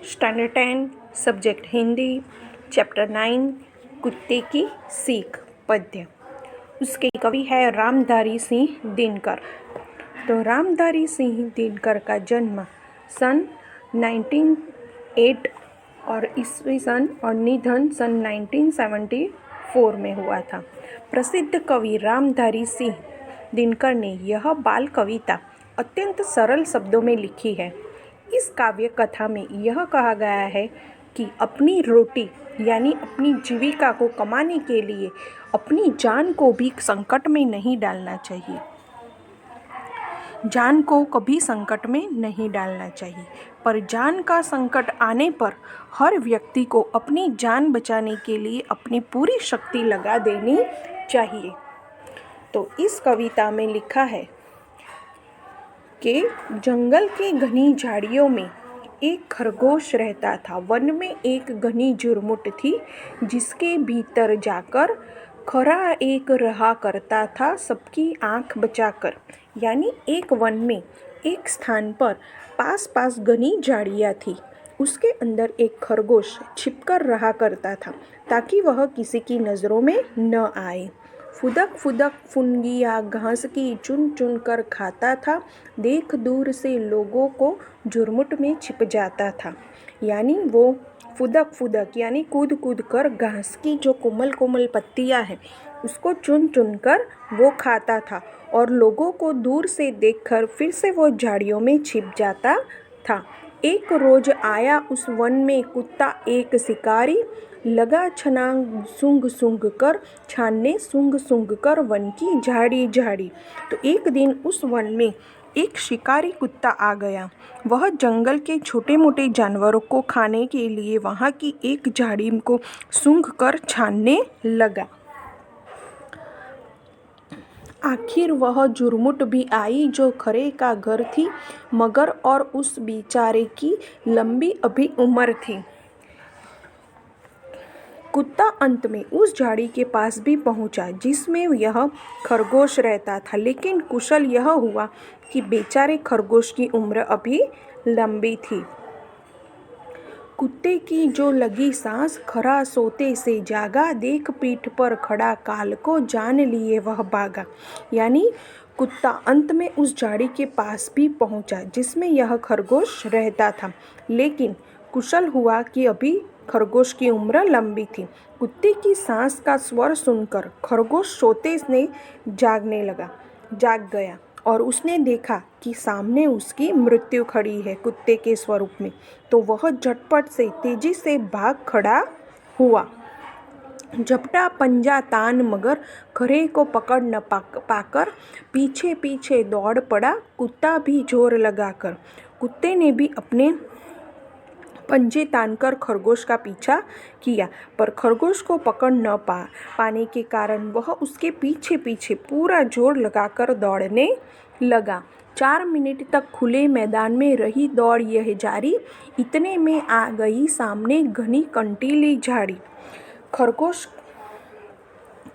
Standard 10 subject Hindi chapter 9 कुत्ते की सीख पद्य। उसके कवि है रामधारी सिंह दिनकर। तो रामधारी सिंह दिनकर का जन्म सन 1908 और ईस्वी सन और निधन सन 1974 में हुआ था। प्रसिद्ध कवि रामधारी सिंह दिनकर ने यह बाल कविता अत्यंत सरल शब्दों में लिखी है। इस काव्य कथा में यह कहा गया है कि अपनी रोटी यानी अपनी जीविका को कमाने के लिए अपनी जान को भी संकट में नहीं डालना चाहिए। जान को कभी संकट में नहीं डालना चाहिए, पर जान का संकट आने पर हर व्यक्ति को अपनी जान बचाने के लिए अपनी पूरी शक्ति लगा देनी चाहिए। तो इस कविता में लिखा है कि जंगल की घनी झाड़ियों में एक खरगोश रहता था। वन में एक घनी झुरमुट थी, जिसके भीतर जाकर खरा एक रहा करता था सबकी आंख बचाकर। यानी एक वन में एक स्थान पर पास पास घनी झाड़ियाँ थी। उसके अंदर एक खरगोश छिपकर रहा करता था, ताकि वह किसी की नज़रों में न आए। फुदक फुदक फुनगिया घास की चुन चुन कर खाता था, देख दूर से लोगों को झुरमुट में छिप जाता था। यानी वो फुदक फुदक यानी कूद कूद कर घास की जो कोमल कोमल पत्तियां हैं उसको चुन चुन कर वो खाता था, और लोगों को दूर से देखकर फिर से वो झाड़ियों में छिप जाता था। एक रोज आया उस वन में कुत्ता एक शिकारी, लगा छलांग सूंघ सूंघ कर छानने सूंघ सूंघ कर वन की झाड़ी झाड़ी। तो एक दिन उस वन में एक शिकारी कुत्ता आ गया। वह जंगल के छोटे मोटे जानवरों को खाने के लिए वहाँ की एक झाड़ी को सूंघ कर छानने लगा। आखिर वह झुरमुट भी आई जो खरे का घर थी, मगर और उस बेचारे की लंबी अभी उम्र थी। कुत्ता अंत में उस झाड़ी के पास भी पहुंचा जिसमें यह खरगोश रहता था, लेकिन कुशल यह हुआ कि बेचारे खरगोश की उम्र अभी लंबी थी। कुत्ते की जो लगी सांस, खरा सोते से जागा, देख पीठ पर खड़ा काल को जान लिए वह भागा। यानी कुत्ता अंत में उस झाड़ी के पास भी पहुंचा जिसमें यह खरगोश रहता था, लेकिन कुशल हुआ कि अभी खरगोश की उम्र लंबी थी। कुत्ते की सांस का स्वर सुनकर खरगोश सोते से जाग गया और उसने देखा कि सामने उसकी मृत्यु खड़ी है कुत्ते के स्वरूप में। तो वह झटपट से तेजी से भाग खड़ा हुआ। झपटा पंजा तान मगर खरे को पकड़ न पाकर पीछे पीछे दौड़ पड़ा कुत्ता भी जोर लगाकर। कुत्ते ने भी अपने पंजे तानकर खरगोश का पीछा किया, पर खरगोश को पकड़ न पाने के कारण वह उसके पीछे पीछे पूरा जोर लगाकर दौड़ने लगा। 4 मिनट तक खुले मैदान में रही दौड़ यह जारी, इतने में आ गई सामने घनी कंटीली झाड़ी। खरगोश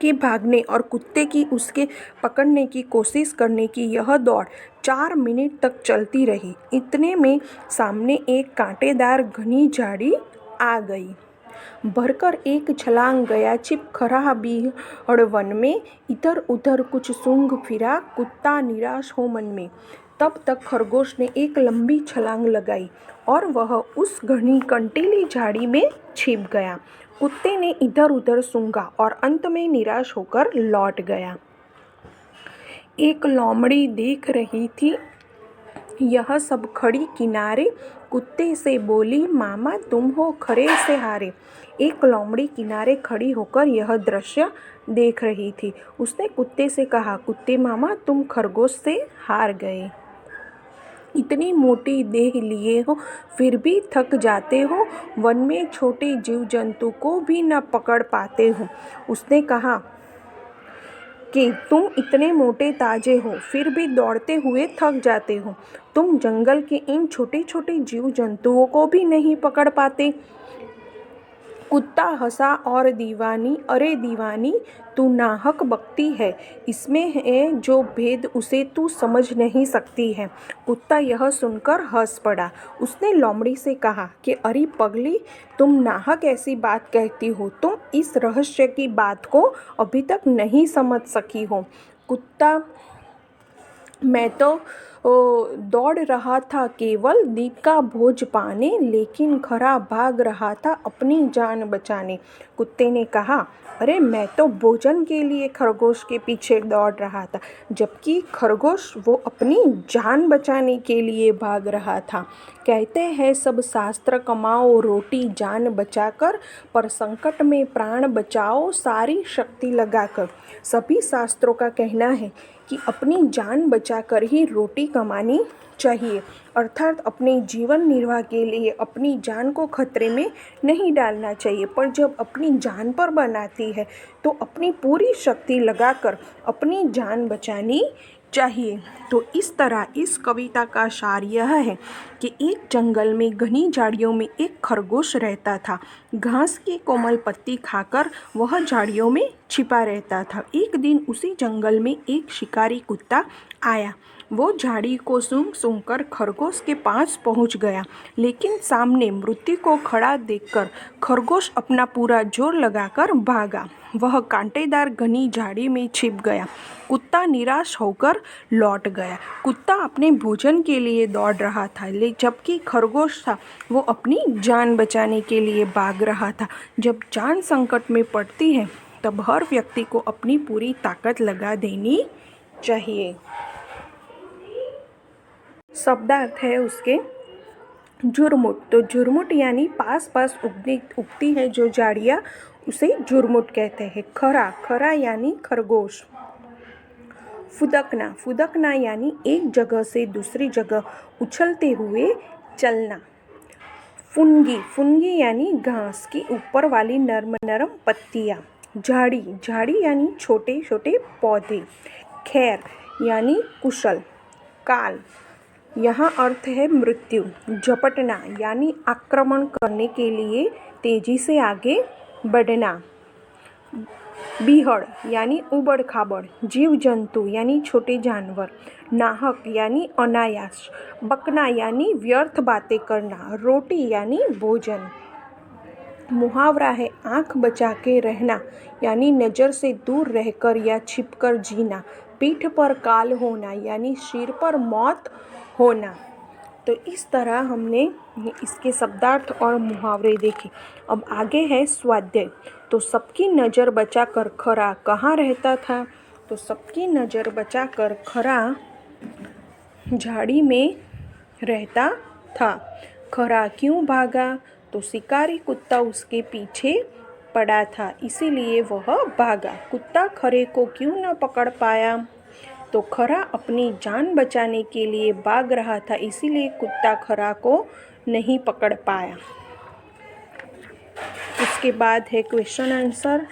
के भागने और कुत्ते की उसके पकड़ने की कोशिश करने की यह दौड़ 4 मिनट तक चलती रही। इतने में सामने एक कांटेदार घनी झाड़ी आ गई। भरकर एक छलांग गया छिप खरा बीहड़ वन में, इधर उधर कुछ सूंघ फिरा कुत्ता निराश हो मन में। तब तक खरगोश ने एक लंबी छलांग लगाई और वह उस घनी कंटीली झाड़ी में छिप गया। कुत्ते ने इधर उधर सूंघा और अंत में निराश होकर लौट गया। एक लोमड़ी देख रही थी यह सब खड़ी किनारे, कुत्ते से बोली, मामा तुम हो खरे से हारे। एक लोमड़ी किनारे खड़ी होकर यह दृश्य देख रही थी। उसने कुत्ते से कहा, कुत्ते मामा तुम खरगोश से हार गए। इतनी मोटी देह लिए हो फिर भी थक जाते हो, वन में छोटे जीव जंतु को भी न पकड़ पाते हो। उसने कहा कि तुम इतने मोटे ताजे हो फिर भी दौड़ते हुए थक जाते हो, तुम जंगल के इन छोटे छोटे जीव जंतुओं को भी नहीं पकड़ पाते। कुत्ता हंसा और दीवानी, अरे दीवानी तू नाहक बकती है, इसमें है जो भेद उसे तू समझ नहीं सकती है। कुत्ता यह सुनकर हंस पड़ा। उसने लोमड़ी से कहा कि अरे पगली, तुम नाहक ऐसी बात कहती हो, तुम इस रहस्य की बात को अभी तक नहीं समझ सकी हो। कुत्ता, मैं तो दौड़ रहा था केवल दीप का भोज पाने, लेकिन खरा भाग रहा था अपनी जान बचाने। कुत्ते ने कहा, अरे मैं तो भोजन के लिए खरगोश के पीछे दौड़ रहा था, जबकि खरगोश वो अपनी जान बचाने के लिए भाग रहा था। कहते हैं सब शास्त्र कमाओ रोटी जान बचाकर, पर संकट में प्राण बचाओ सारी शक्ति लगाकर। सभी शास्त्रों का कहना है कि अपनी जान बचाकर ही रोटी कमानी चाहिए, अर्थात अपने जीवन निर्वाह के लिए अपनी जान को खतरे में नहीं डालना चाहिए। पर जब अपनी जान पर बनाती है तो अपनी पूरी शक्ति लगाकर अपनी जान बचानी चाहिए। तो इस तरह इस कविता का सार यह है कि एक जंगल में घनी झाड़ियों में एक खरगोश रहता था। घास की कोमल पत्ती खाकर वह झाड़ियों में छिपा रहता था। एक दिन उसी जंगल में एक शिकारी कुत्ता आया। वो झाड़ी को सूंघ सूंघकर खरगोश के पास पहुंच गया, लेकिन सामने मृत्यु को खड़ा देखकर खरगोश अपना पूरा जोर लगाकर भागा। वह कांटेदार घनी झाड़ी में छिप गया। कुत्ता निराश होकर लौट गया। कुत्ता अपने भोजन के लिए दौड़ रहा था, जबकि खरगोश था वो अपनी जान बचाने के लिए भाग रहा था। जब जान संकट में पड़ती है तब हर व्यक्ति को अपनी पूरी ताकत लगा देनी चाहिए। शब्दार्थ है उसके झुरमुट। तो झुरमुट यानी पास पास उगती है जो झाड़ियाँ, उसे झुरमुट कहते हैं। खरा, खरा यानी खरगोश। फुदकना, फुदकना यानी एक जगह से दूसरी जगह उछलते हुए चलना। फुनगी, फुनगी यानी घास की ऊपर वाली नरम नरम पत्तियाँ। झाड़ी, झाड़ी यानी छोटे छोटे पौधे। खैर यानी कुशल। काल, यहाँ अर्थ है मृत्यु। झपटना यानी आक्रमण करने के लिए तेजी से आगे बढ़ना। बीहड़ यानी उबड़ खाबड़। जीव जंतु यानी छोटे जानवर। नाहक यानी अनायास। बकना यानी व्यर्थ बातें करना। रोटी यानी भोजन। मुहावरा है आँख बचा के रहना, यानी नज़र से दूर रहकर या छिपकर जीना। पीठ पर काल होना यानी सिर पर मौत होना। तो इस तरह हमने इसके शब्दार्थ और मुहावरे देखे। अब आगे है स्वाध्याय। तो सबकी नज़र बचाकर खरा कहाँ रहता था? तो सबकी नज़र बचाकर खरा झाड़ी में रहता था। खरा क्यों भागा? तो शिकारी कुत्ता उसके पीछे पड़ा था, इसीलिए वह भागा। कुत्ता खरे को क्यों न पकड़ पाया? तो खरा अपनी जान बचाने के लिए भाग रहा था, इसीलिए कुत्ता खरा को नहीं पकड़ पाया। उसके बाद है क्वेश्चन आंसर।